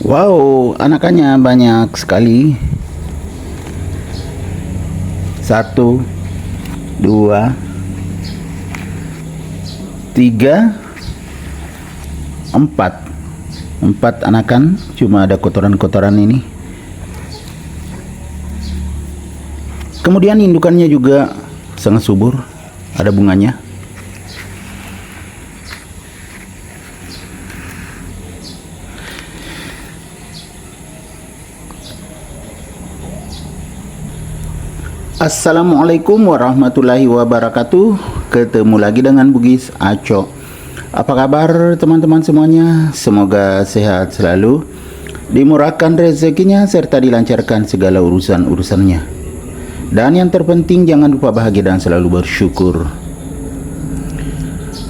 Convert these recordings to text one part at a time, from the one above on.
Wow, anakannya banyak sekali. Satu, dua, tiga, empat. Empat anakan, cuma ada kotoran-kotoran ini. Kemudian indukannya juga sangat subur, ada bunganya. Assalamualaikum warahmatullahi wabarakatuh. Ketemu lagi dengan Bugis Aco. Apa kabar teman-teman semuanya? Semoga sehat selalu, dimurahkan rezekinya, serta dilancarkan segala urusan-urusannya. Dan yang terpenting, jangan lupa bahagia dan selalu bersyukur.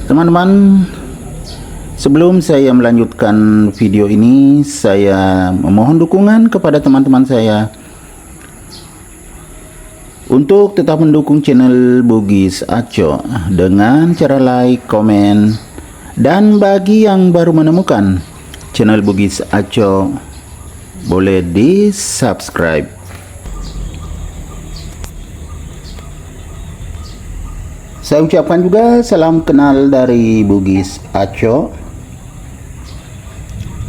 Teman-teman, sebelum saya melanjutkan video ini, saya memohon dukungan kepada teman-teman saya untuk tetap mendukung channel Bugis Aco dengan cara like, komen, dan bagi yang baru menemukan channel Bugis Aco, boleh di subscribe. Saya ucapkan juga salam kenal dari Bugis Aco,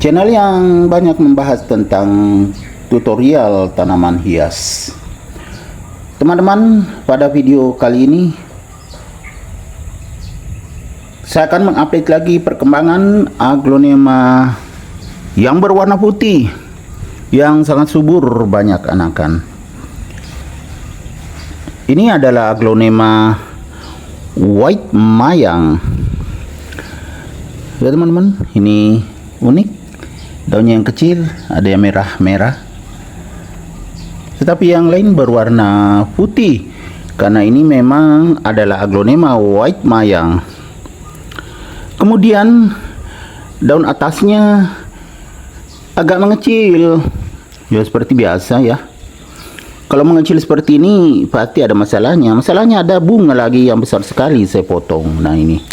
channel yang banyak membahas tentang tutorial tanaman hias. Teman-teman, pada video kali ini saya akan mengupdate lagi perkembangan aglonema yang berwarna putih yang sangat subur, banyak anakan. Ini adalah aglonema white mayang. Ya teman-teman, ini unik. Daunnya yang kecil, ada yang merah-merah, tetapi yang lain berwarna putih, karena ini memang adalah aglonema white mayang. Kemudian daun atasnya agak mengecil, ya seperti biasa ya. Kalau mengecil seperti ini pasti ada masalahnya. Masalahnya ada bunga lagi yang besar sekali, saya potong. Nah ini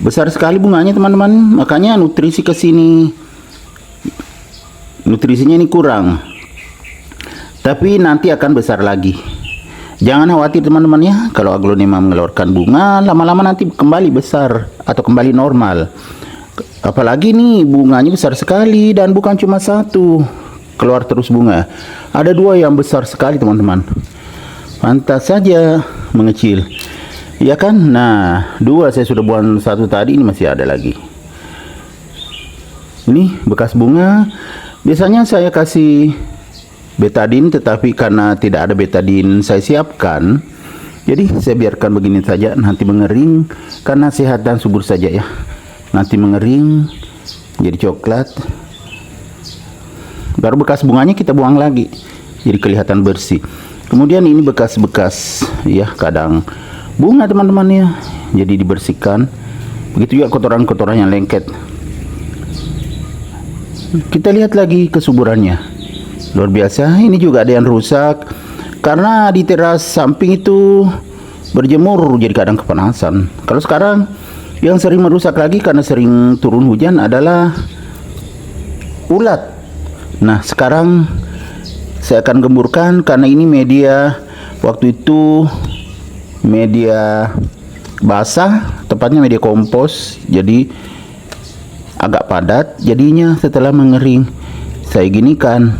besar sekali bunganya teman-teman, makanya nutrisi ke sini, nutrisinya ini kurang. Tapi nanti akan besar lagi. Jangan khawatir teman-teman ya, kalau aglonema mengeluarkan bunga, lama-lama nanti kembali besar atau kembali normal. Apalagi nih bunganya besar sekali, dan bukan cuma satu keluar terus bunga, ada dua yang besar sekali teman-teman. Pantas saja mengecil, ya kan? Nah, dua saya sudah buang, satu tadi, ini masih ada lagi. Ini bekas bunga. Biasanya saya kasih betadin, tetapi karena tidak ada betadin saya siapkan, jadi saya biarkan begini saja. Nanti mengering, karena sehat dan subur saja ya. Nanti mengering jadi coklat, baru bekas bunganya kita buang lagi, jadi kelihatan bersih. Kemudian ini bekas-bekas ya, kadang bunga teman-teman ya, jadi dibersihkan. Begitu juga kotoran-kotoran yang lengket. Kita lihat lagi kesuburannya, luar biasa. Ini juga ada yang rusak karena di teras samping itu berjemur, jadi kadang kepanasan. Kalau sekarang yang sering merusak lagi karena sering turun hujan adalah ulat. Nah sekarang saya akan gemburkan, karena ini media, waktu itu media basah, tepatnya media kompos, jadi agak padat jadinya. Setelah mengering saya ginikan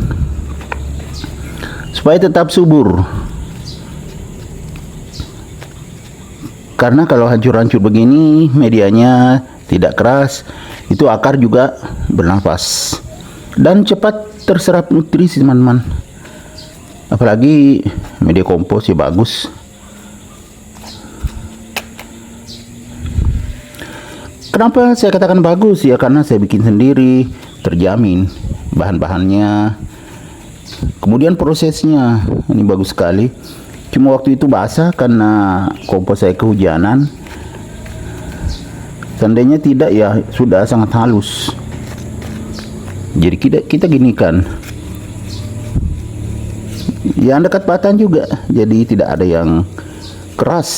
supaya tetap subur, karena kalau hancur-hancur begini medianya tidak keras, itu akar juga bernapas dan cepat terserap nutrisi teman-teman. Apalagi media kompos ya bagus. Kenapa saya katakan bagus ya, karena saya bikin sendiri, terjamin bahan-bahannya. Kemudian prosesnya ini bagus sekali. Cuma waktu itu basah karena kompos saya kehujanan. Seandainya tidak ya sudah sangat halus. Jadi kita ginikan. Yang dekat batang juga, jadi tidak ada yang keras,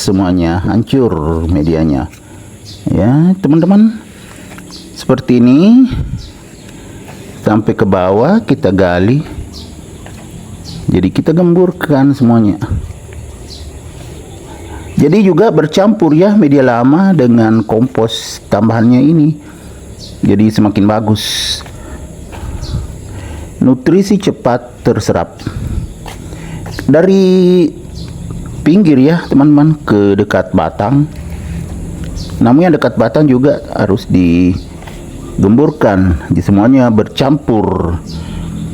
semuanya hancur medianya. Ya teman-teman, seperti ini. sampai ke bawah, kita gali. Jadi kita gemburkan semuanya. Jadi juga bercampur ya media lama dengan kompos tambahannya ini. Jadi semakin bagus. Nutrisi cepat terserap. Dari pinggir ya teman-teman ke dekat batang. Namun yang dekat batang juga harus digemburkan. Jadi semuanya bercampur.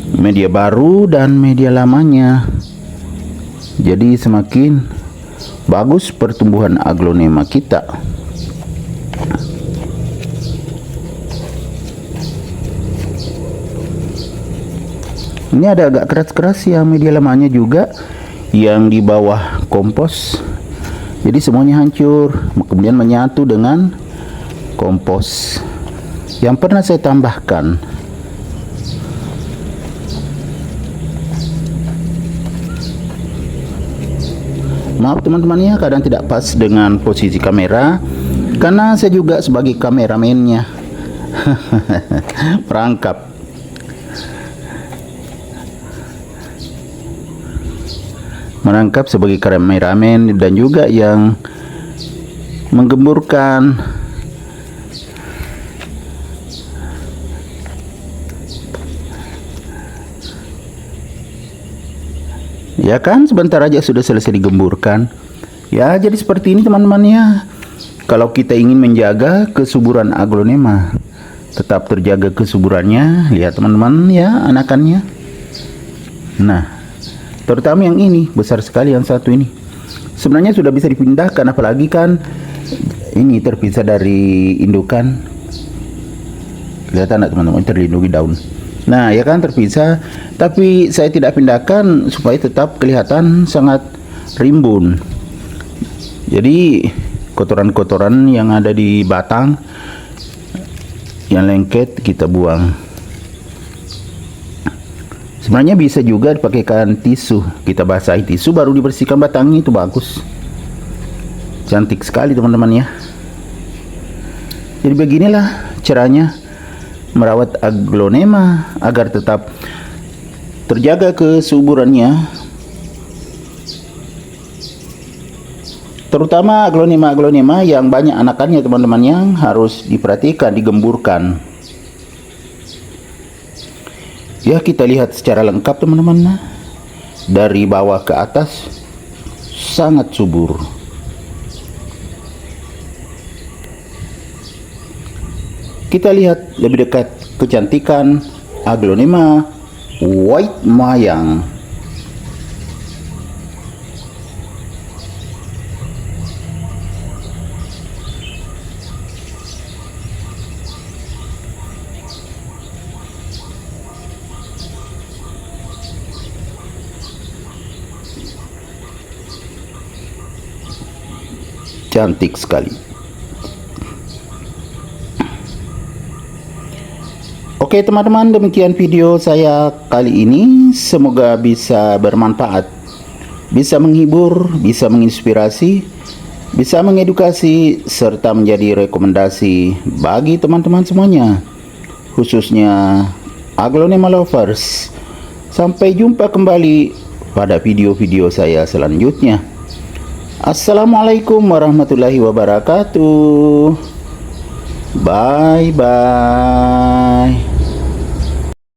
Media baru dan media lamanya. Jadi semakin bagus pertumbuhan aglonema kita. Ini ada agak keras-keras ya media lamanya juga yang di bawah kompos. Jadi semuanya hancur, kemudian menyatu dengan kompos yang pernah saya tambahkan. Maaf teman-teman ya, kadang tidak pas dengan posisi kamera karena saya juga sebagai kameramennya. Perangkap. Merangkap sebagai kameramen dan juga yang menggemburkan. Ya kan, sebentar aja sudah selesai digemburkan. Ya, jadi seperti ini teman-teman ya. Kalau kita ingin menjaga kesuburan aglonema, tetap terjaga kesuburannya, lihat teman-teman ya anakannya. Nah, terutama yang ini, besar sekali yang satu ini. Sebenarnya sudah bisa dipindahkan, apalagi kan ini terpisah dari indukan. Kelihatan enggak teman-teman, terlindungi daun. Nah, ya kan terpisah, tapi saya tidak pindahkan supaya tetap kelihatan sangat rimbun. Jadi kotoran-kotoran yang ada di batang yang lengket kita buang. Sebenarnya bisa juga dipakaikan tisu, kita basahi tisu baru dibersihkan batangnya, itu bagus. Cantik sekali teman-teman ya. Jadi beginilah caranya merawat aglonema agar tetap terjaga kesuburannya, terutama aglonema yang banyak anakannya teman-teman, yang harus diperhatikan, digemburkan. Ya, kita lihat secara lengkap teman-teman, dari bawah ke atas sangat subur. Kita lihat lebih dekat kecantikan aglonema white mayang. Cantik sekali. Oke teman-teman, demikian video saya kali ini. Semoga bisa bermanfaat, bisa menghibur, bisa menginspirasi, bisa mengedukasi, serta menjadi rekomendasi bagi teman-teman semuanya, khususnya aglonema lovers. Sampai jumpa kembali pada video-video saya selanjutnya. Assalamualaikum warahmatullahi wabarakatuh. Bye bye.